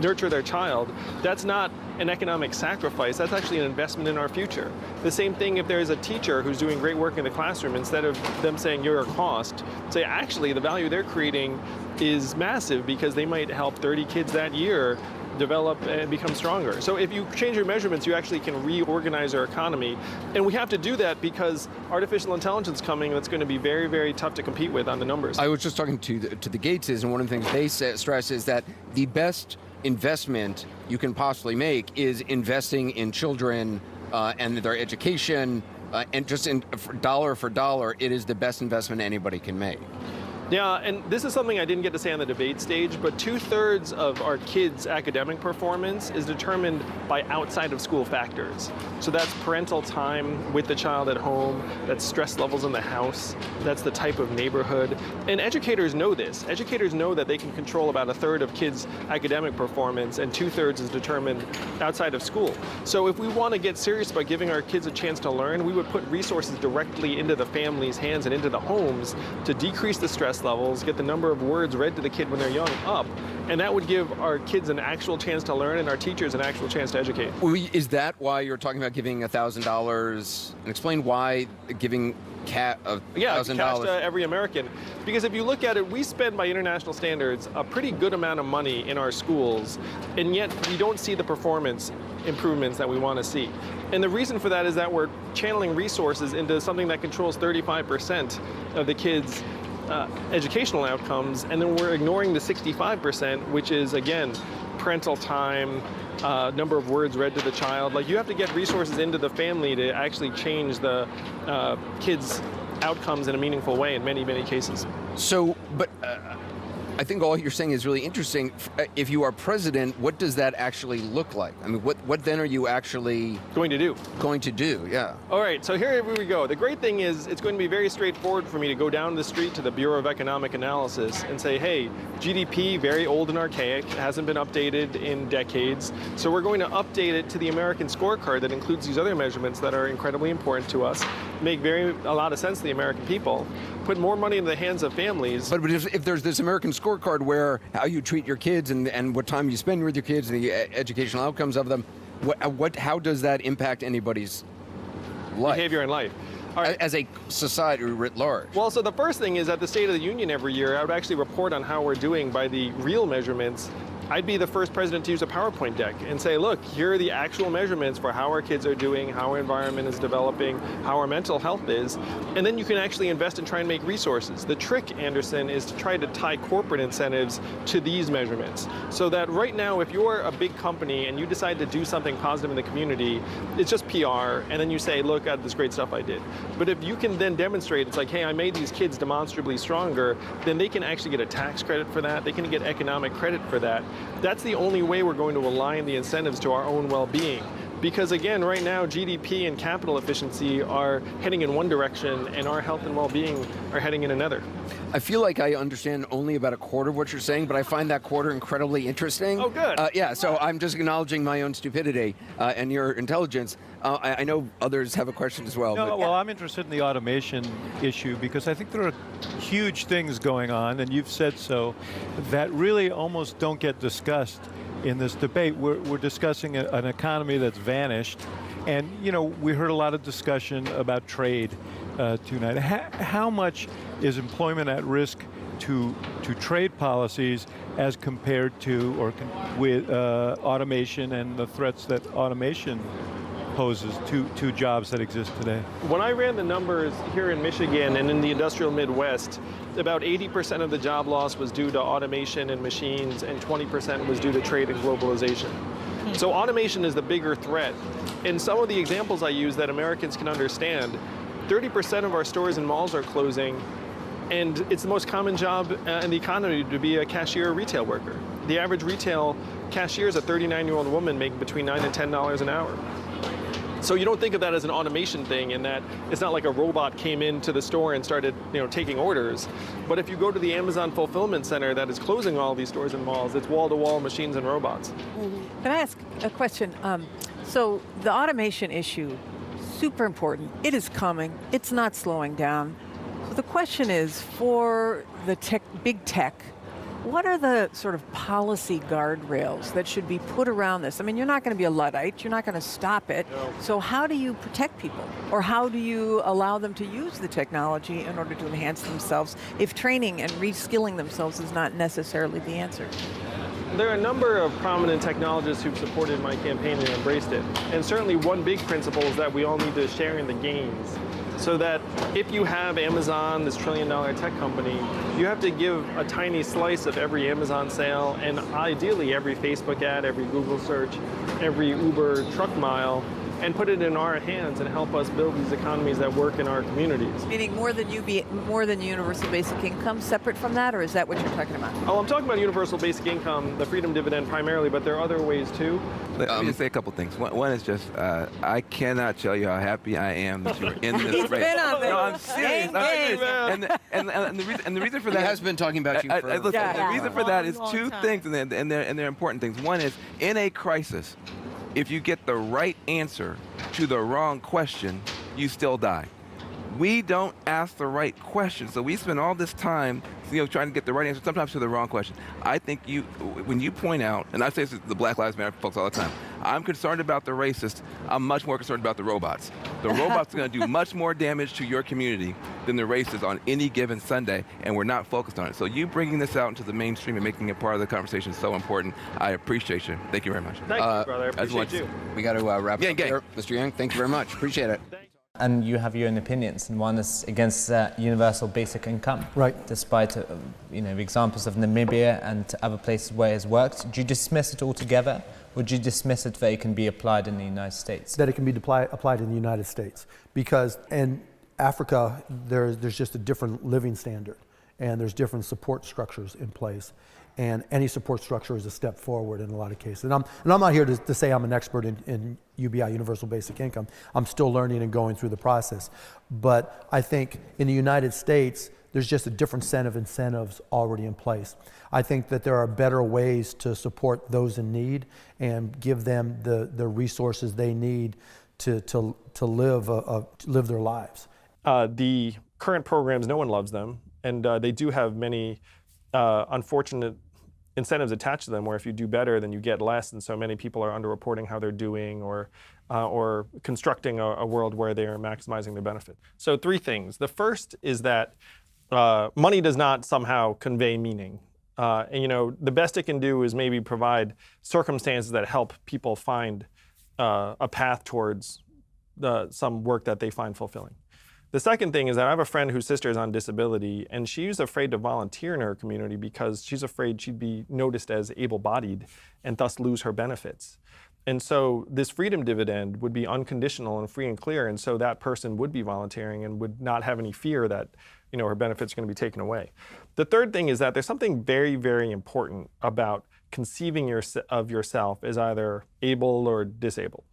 nurture their child, that's not an economic sacrifice, that's actually an investment in our future. The same thing if there's a teacher who's doing great work in the classroom, instead of them saying you're a cost, say actually the value they're creating is massive because they might help 30 kids that year develop and become stronger. So if you change your measurements, you actually can reorganize our economy. And we have to do that because artificial intelligence coming that's going to be very, very tough to compete with on the numbers. I was just talking to the Gateses, and one of the things they stress is that the best investment you can possibly make is investing in children and their education, and just dollar for dollar, it is the best investment anybody can make. Yeah, and this is something I didn't get to say on the debate stage, but 2/3 of our kids' academic performance is determined by outside of school factors. So that's parental time with the child at home, that's stress levels in the house, that's the type of neighborhood. And educators know this. Educators know that they can control about 1/3 of kids' academic performance and 2/3 is determined outside of school. So if we want to get serious about giving our kids a chance to learn, we would put resources directly into the families' hands and into the homes to decrease the stress stress levels, get the number of words read to the kid when they're young up, and that would give our kids an actual chance to learn and our teachers an actual chance to educate. Is that why you're talking about giving $1,000? And explain why giving cash to every American. Because if you look at it, we spend by international standards a pretty good amount of money in our schools, and yet we don't see the performance improvements that we want to see. And the reason for that is that we're channeling resources into something that controls 35% of the kids' educational outcomes, and then we're ignoring the 65%, which is, again, parental time, number of words read to the child. Like, you have to get resources into the family to actually change the kids' outcomes in a meaningful way in many, many cases. So, but I think all you're saying is really interesting. If you are president, what does that actually look like? I mean, what then are you actually going to do? Yeah. All right, so here we go. The great thing is it's going to be very straightforward for me to go down the street to the Bureau of Economic Analysis and say, hey, GDP, very old and archaic, hasn't been updated in decades, so we're going to update it to the American scorecard that includes these other measurements that are incredibly important to us, make a lot of sense to the American people, put more money in the hands of families. But if there's this American scorecard where how you treat your kids and what time you spend with your kids and the educational outcomes of them, how does that impact anybody's life? Behavior in life. As a society writ large. Well, so the first thing is at the State of the Union every year, I would actually report on how we're doing by the real measurements. I'd be the first president to use a PowerPoint deck and say, look, here are the actual measurements for how our kids are doing, how our environment is developing, how our mental health is, and then you can actually invest and try and make resources. The trick, Anderson, is to try to tie corporate incentives to these measurements. So that right now, if you're a big company and you decide to do something positive in the community, it's just PR, and then you say, look at this great stuff I did. But if you can then demonstrate, it's like, hey, I made these kids demonstrably stronger, then they can actually get a tax credit for that, they can get economic credit for that. That's the only way we're going to align the incentives to our own well-being. Because again, right now, GDP and capital efficiency are heading in one direction, and our health and well-being are heading in another. I feel like I understand only about a quarter of what you're saying, but I find that quarter incredibly interesting. Oh, good. Yeah, so I'm just acknowledging my own stupidity and your intelligence. I know others have a question as well. No, well, I'm interested in the automation issue because I think there are huge things going on, and you've said so, that really almost don't get discussed in this debate. We're discussing an economy that's vanished, and we heard a lot of discussion about trade tonight. How much is employment at risk to trade policies as compared to with automation and the threats that automation poses to jobs that exist today? When I ran the numbers here in Michigan and in the industrial Midwest, about 80% of the job loss was due to automation and machines, and 20% was due to trade and globalization. So automation is the bigger threat. And some of the examples I use that Americans can understand, 30% of our stores and malls are closing, and it's the most common job in the economy to be a cashier or retail worker. The average retail cashier is a 39-year-old woman making between $9 and $10 an hour. So you don't think of that as an automation thing, in that it's not like a robot came into the store and started, taking orders. But if you go to the Amazon fulfillment center that is closing all these stores and malls, it's wall-to-wall machines and robots. Can I ask a question? So the automation issue, super important. It is coming. It's not slowing down. So the question is, for the big tech, what are the sort of policy guardrails that should be put around this? I mean, you're not going to be a Luddite. You're not going to stop it. No. So how do you protect people? Or how do you allow them to use the technology in order to enhance themselves if training and reskilling themselves is not necessarily the answer? There are a number of prominent technologists who've supported my campaign and embraced it. And certainly one big principle is that we all need to share in the gains. So that if you have Amazon, this trillion-dollar tech company, you have to give a tiny slice of every Amazon sale, and ideally every Facebook ad, every Google search, every Uber truck mile, and put it in our hands and help us build these economies that work in our communities. Meaning more than universal basic income, separate from that, or is that what you're talking about? Oh, I'm talking about universal basic income, the freedom dividend primarily, but there are other ways too. Let me just say a couple things. One is just, I cannot tell you how happy I am that you're in this race. No, I'm serious. And the reason for that, he has been talking about you for the reason for that is two things, and they're important things. One is, in a crisis, if you get the right answer to the wrong question, you still die. We don't ask the right question, so we spend all this time trying to get the right answer, sometimes to the wrong question. I think when you point out, and I say this to the Black Lives Matter folks all the time, I'm concerned about the racists. I'm much more concerned about the robots. The robots are going to do much more damage to your community than the racists on any given Sunday, and we're not focused on it. So you bringing this out into the mainstream and making it part of the conversation is so important. I appreciate you. Thank you very much. Thank you, brother. I appreciate you. We got to wrap it up here. Mr. Yang, thank you very much. Appreciate it. And you have your own opinions, and one is against universal basic income. Right. Despite examples of Namibia and other places where it's worked, do you dismiss it altogether? Would you dismiss it that it can be applied in the United States? That it can be applied in the United States. Because in Africa, there's just a different living standard, and there's different support structures in place. And any support structure is a step forward in a lot of cases. And I'm not here to say I'm an expert in UBI, Universal Basic Income. I'm still learning and going through the process. But I think in the United States, there's just a different set of incentives already in place. I think that there are better ways to support those in need and give them the resources they need to live their lives. The current programs, no one loves them, and they do have many unfortunate incentives attached to them, where if you do better, then you get less, and so many people are underreporting how they're doing, or constructing a world where they are maximizing their benefit. So 3 things. The first is that money does not somehow convey meaning. And the best it can do is maybe provide circumstances that help people find a path towards some work that they find fulfilling. The second thing is that I have a friend whose sister is on disability, and she's afraid to volunteer in her community because she's afraid she'd be noticed as able-bodied and thus lose her benefits. And so this freedom dividend would be unconditional and free and clear, and so that person would be volunteering and would not have any fear that her benefits are going to be taken away. The third thing is that there's something very, very important about conceiving of yourself as either able or disabled.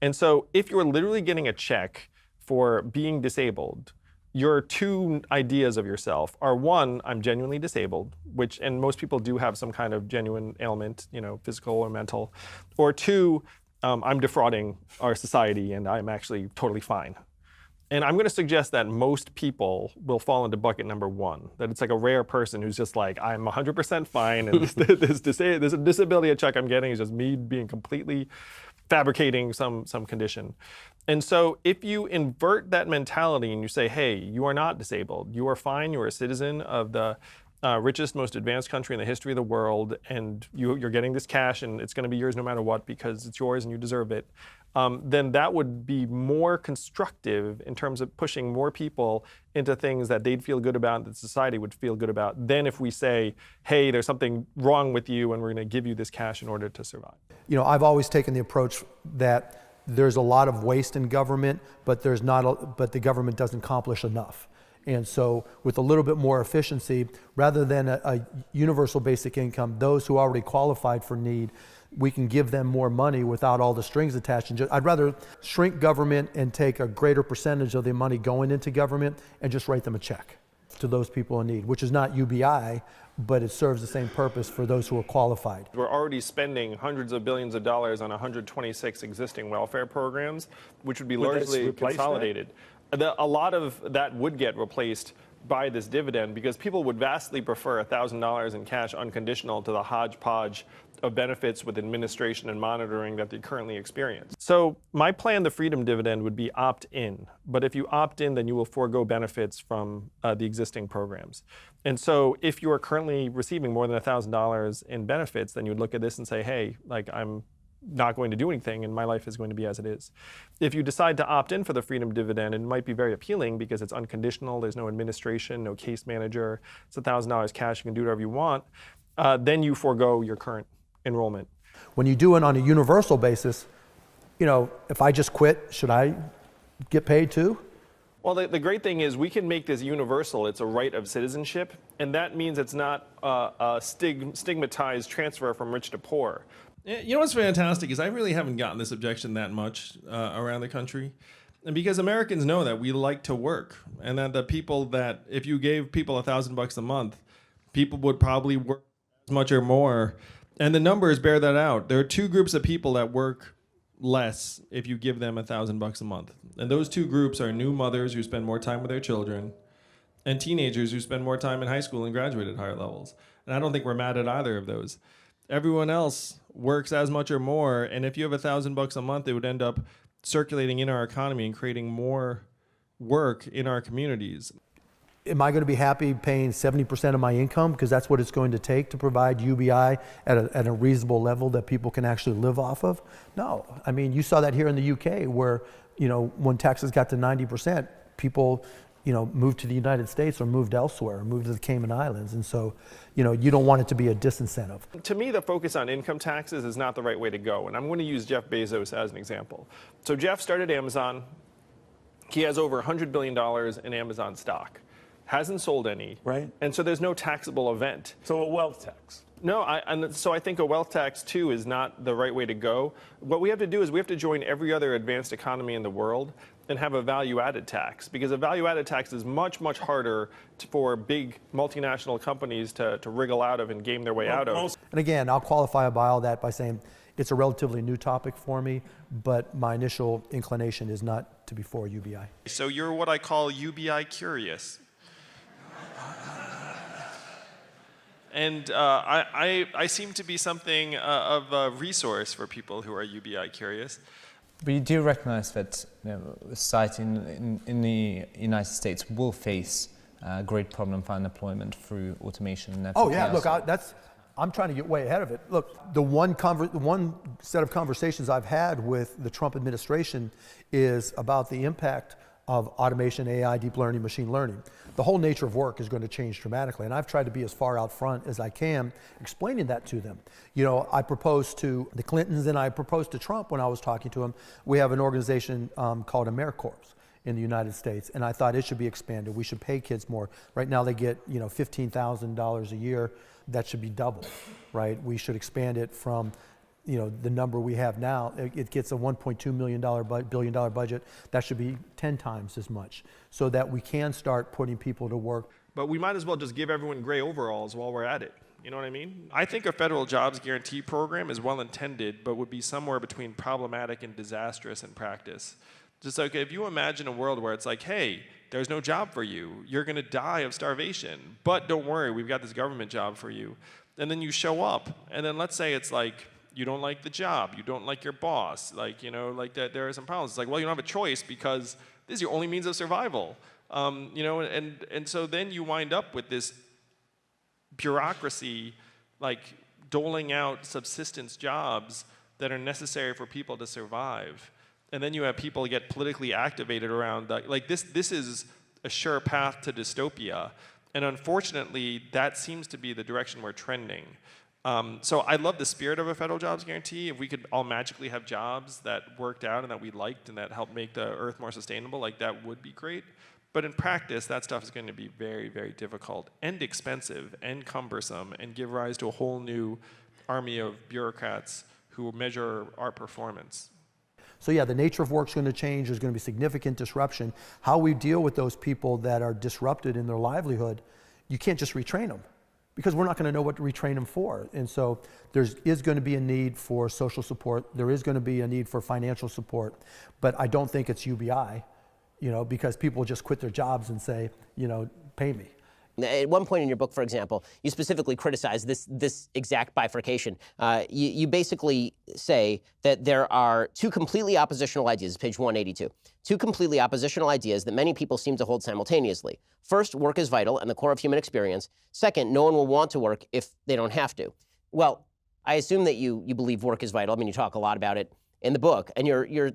And so if you're literally getting a check for being disabled, your 2 ideas of yourself are, 1, I'm genuinely disabled, and most people do have some kind of genuine ailment, physical or mental, or 2, I'm defrauding our society and I'm actually totally fine. And I'm going to suggest that most people will fall into bucket number 1, that it's like a rare person who's just like, I'm 100% fine, and this disability check I'm getting is just me being completely fabricating some condition. And so if you invert that mentality and you say, hey, you are not disabled, you are fine, you are a citizen of the richest, most advanced country in the history of the world, and you're getting this cash and it's going to be yours no matter what because it's yours and you deserve it, then that would be more constructive in terms of pushing more people into things that they'd feel good about, that society would feel good about, than if we say, hey, there's something wrong with you and we're going to give you this cash in order to survive. I've always taken the approach that there's a lot of waste in government, but but the government doesn't accomplish enough. And so with a little bit more efficiency, rather than a universal basic income, those who already qualified for need, we can give them more money without all the strings attached. And I'd rather shrink government and take a greater percentage of the money going into government and just write them a check to those people in need, which is not UBI, but it serves the same purpose for those who are qualified. We're already spending hundreds of billions of dollars on 126 existing welfare programs, which would be largely consolidated. A lot of that would get replaced by this dividend because people would vastly prefer $1,000 in cash unconditional to the hodgepodge of benefits with administration and monitoring that they currently experience. So my plan, the freedom dividend, would be opt-in. But if you opt in, then you will forego benefits from the existing programs. And so if you are currently receiving more than $1,000 in benefits, then you would look at this and say, hey, I'm not going to do anything and my life is going to be as it is. If you decide to opt in for the freedom dividend, it might be very appealing because it's unconditional, there's no administration, no case manager, it's $1,000 cash, you can do whatever you want, then you forego your current enrollment. When you do it on a universal basis, if I just quit, should I get paid too? Well, the great thing is we can make this universal. It's a right of citizenship, and that means it's not a stigmatized transfer from rich to poor. You know what's fantastic is I really haven't gotten this objection that much around the country. And because Americans know that we like to work, and that if you gave people $1,000 a month, people would probably work as much or more. And the numbers bear that out. There are 2 groups of people that work less if you give them $1,000 a month. And those 2 groups are new mothers who spend more time with their children and teenagers who spend more time in high school and graduate at higher levels. And I don't think we're mad at either of those. Everyone else works as much or more, and if you have $1,000 a month, it would end up circulating in our economy and creating more work in our communities. Am I going to be happy paying 70% of my income because that's what it's going to take to provide UBI at a reasonable level that people can actually live off of? No. I mean, you saw that here in the UK where, when taxes got to 90%, people, moved to the United States or moved elsewhere, or moved to the Cayman Islands. And so, you don't want it to be a disincentive. To me, the focus on income taxes is not the right way to go. And I'm going to use Jeff Bezos as an example. So Jeff started Amazon. He has over $100 billion in Amazon stock. Hasn't sold any. Right. And so there's no taxable event. So a wealth tax. No, so I think a wealth tax, too, is not the right way to go. What we have to do is we have to join every other advanced economy in the world and have a value-added tax, because a value-added tax is much, much harder for big multinational companies to wriggle out of and game their way out of. And again, I'll qualify by all that by saying it's a relatively new topic for me, but my initial inclination is not to be for UBI. So you're what I call UBI curious. And I seem to be something of a resource for people who are UBI curious. But you do recognize that society in the United States will face a great problem for unemployment through automation and everything else. Look, I'm trying to get way ahead of it. Look, the one set of conversations I've had with the Trump administration is about the impact of automation, AI, deep learning, machine learning. The whole nature of work is going to change dramatically, and I've tried to be as far out front as I can explaining that to them. I proposed to the Clintons and I proposed to Trump when I was talking to him. We have an organization called AmeriCorps in the United States, and I thought it should be expanded. We should pay kids more. Right now they get $15,000 a year. That should be double, right? We should expand it from the number we have now. It gets a $1.2 billion budget. That should be 10 times as much, so that we can start putting people to work. But we might as well just give everyone gray overalls while we're at it. You know what I mean? I think a federal jobs guarantee program is well intended, but would be somewhere between problematic and disastrous in practice. Just like if you imagine a world where it's like, hey, there's no job for you. You're going to die of starvation. But don't worry, we've got this government job for you. And then you show up, and then let's say it's like, you don't like the job, you don't like your boss, that there are some problems. It's like, well, you don't have a choice because this is your only means of survival. And so then you wind up with this bureaucracy, doling out subsistence jobs that are necessary for people to survive. And then you have people get politically activated around this is a sure path to dystopia. And unfortunately, that seems to be the direction we're trending. So I love the spirit of a federal jobs guarantee. If we could all magically have jobs that worked out and that we liked and that helped make the earth more sustainable, that would be great. But in practice, that stuff is going to be very, very difficult and expensive and cumbersome and give rise to a whole new army of bureaucrats who measure our performance. So yeah, the nature of work's going to change. There's going to be significant disruption. How we deal with those people that are disrupted in their livelihood, you can't just retrain them, because we're not going to know what to retrain them for. And so there is going to be a need for social support. There is going to be a need for financial support. But I don't think it's UBI, because people just quit their jobs and say, pay me. At one point in your book, for example, you specifically criticize this exact bifurcation. You basically say that there are two completely oppositional ideas, page 182, two completely oppositional ideas that many people seem to hold simultaneously. First, work is vital and the core of human experience. Second, no one will want to work if they don't have to. Well, I assume that you believe work is vital. I mean, you talk a lot about it in the book, and you're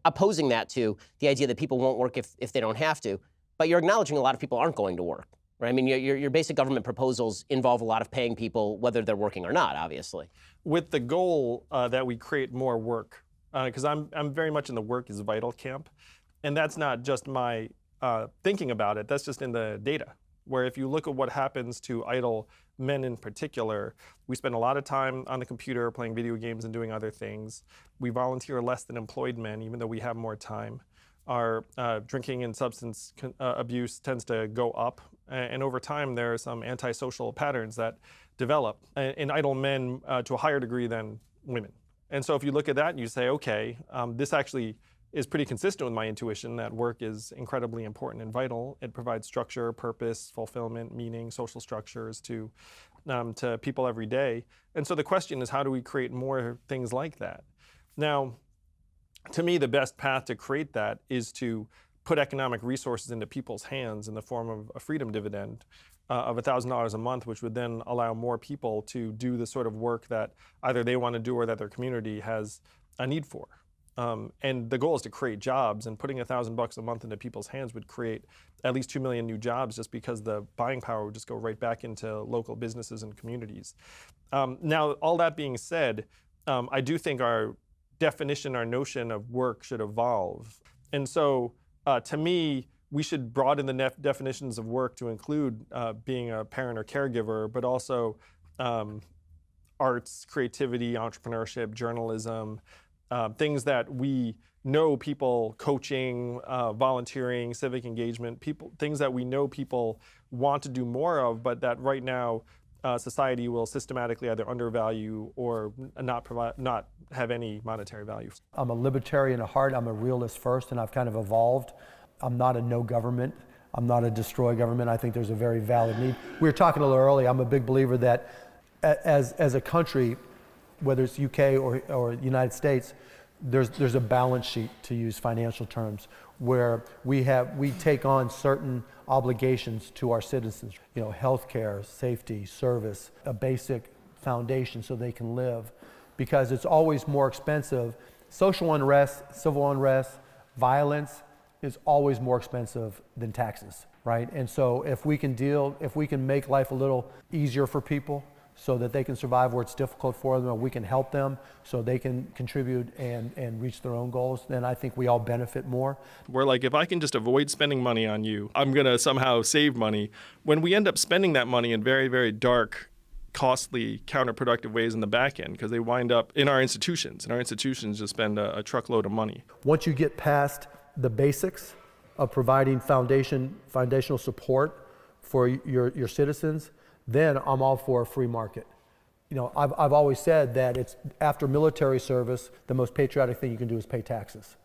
opposing that to the idea that people won't work if they don't have to, but you're acknowledging a lot of people aren't going to work. Right? I mean, your basic government proposals involve a lot of paying people, whether they're working or not, obviously. With the goal that we create more work, because I'm very much in the work is vital camp, and that's not just my thinking about it, that's just in the data, where if you look at what happens to idle men in particular, we spend a lot of time on the computer playing video games and doing other things. We volunteer less than employed men, even though we have more time. Our drinking and substance abuse tends to go up. And over time, there are some antisocial patterns that develop in idle men to a higher degree than women. And so if you look at that and you say, okay, this actually is pretty consistent with my intuition that work is incredibly important and vital. It provides structure, purpose, fulfillment, meaning, social structures to people every day. And so the question is, how do we create more things like that? Now, to me, the best path to create that is to put economic resources into people's hands in the form of a freedom dividend of $1,000 a month, which would then allow more people to do the sort of work that either they want to do or that their community has a need for. And the goal is to create jobs, and putting $1,000 a month into people's hands would create at least 2 million new jobs, just because the buying power would just go right back into local businesses and communities. Now, all that being said, I do think our definition, our notion of work should evolve. And so to me, we should broaden the definitions of work to include being a parent or caregiver, but also arts, creativity, entrepreneurship, journalism, things that we know people, coaching, volunteering, civic engagement, things that we know people want to do more of, but that right now society will systematically either undervalue or not have any monetary value. I'm a libertarian at heart. I'm a realist first, and I've kind of evolved. I'm not a no government. I'm not a destroy government. I think there's a very valid need. We were talking a little earlier. I'm a big believer that as a country, whether it's UK or United States, there's a balance sheet, to use financial terms, where we take on certain obligations to our citizens. You know, healthcare, safety, service, a basic foundation so they can live, because it's always more expensive. Social unrest, civil unrest, violence is always more expensive than taxes, right? And so if we can make life a little easier for people, so that they can survive where it's difficult for them, and we can help them so they can contribute and reach their own goals, then I think we all benefit more. Where, like, if I can just avoid spending money on you, I'm gonna somehow save money. When we end up spending that money in very, very dark, costly, counterproductive ways in the back end, because they wind up in our institutions, and our institutions just spend a truckload of money. Once you get past the basics of providing foundational support for your citizens, then I'm all for a free market. You know, I've always said that it's after military service, the most patriotic thing you can do is pay taxes,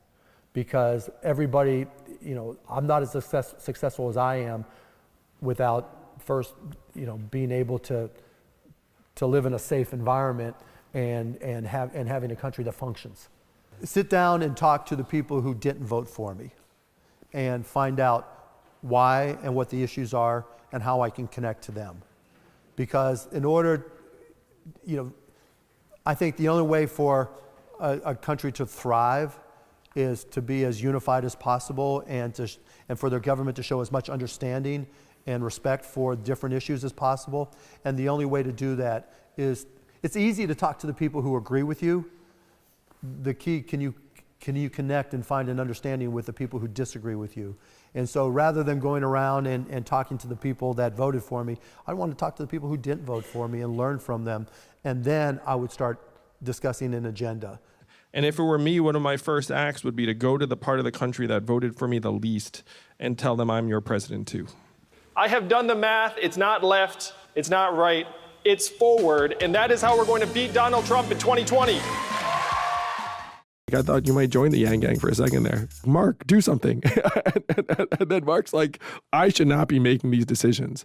because everybody, you know, I'm not as successful as I am without first, you know, being able to live in a safe environment and having a country that functions. Sit down and talk to the people who didn't vote for me, and find out why and what the issues are and how I can connect to them. Because in order, you know, I think the only way for a country to thrive is to be as unified as possible, and for their government to show as much understanding and respect for different issues as possible. And the only way to do that is, it's easy to talk to the people who agree with you. The key, can you connect and find an understanding with the people who disagree with you? And so rather than going around and talking to the people that voted for me, I want to talk to the people who didn't vote for me and learn from them. And then I would start discussing an agenda. And if it were me, one of my first acts would be to go to the part of the country that voted for me the least and tell them I'm your president too. I have done the math. It's not left. It's not right. It's forward. And that is how we're going to beat Donald Trump in 2020. I thought you might join the Yang Gang for a second there. Mark, do something. And then Mark's like, I should not be making these decisions.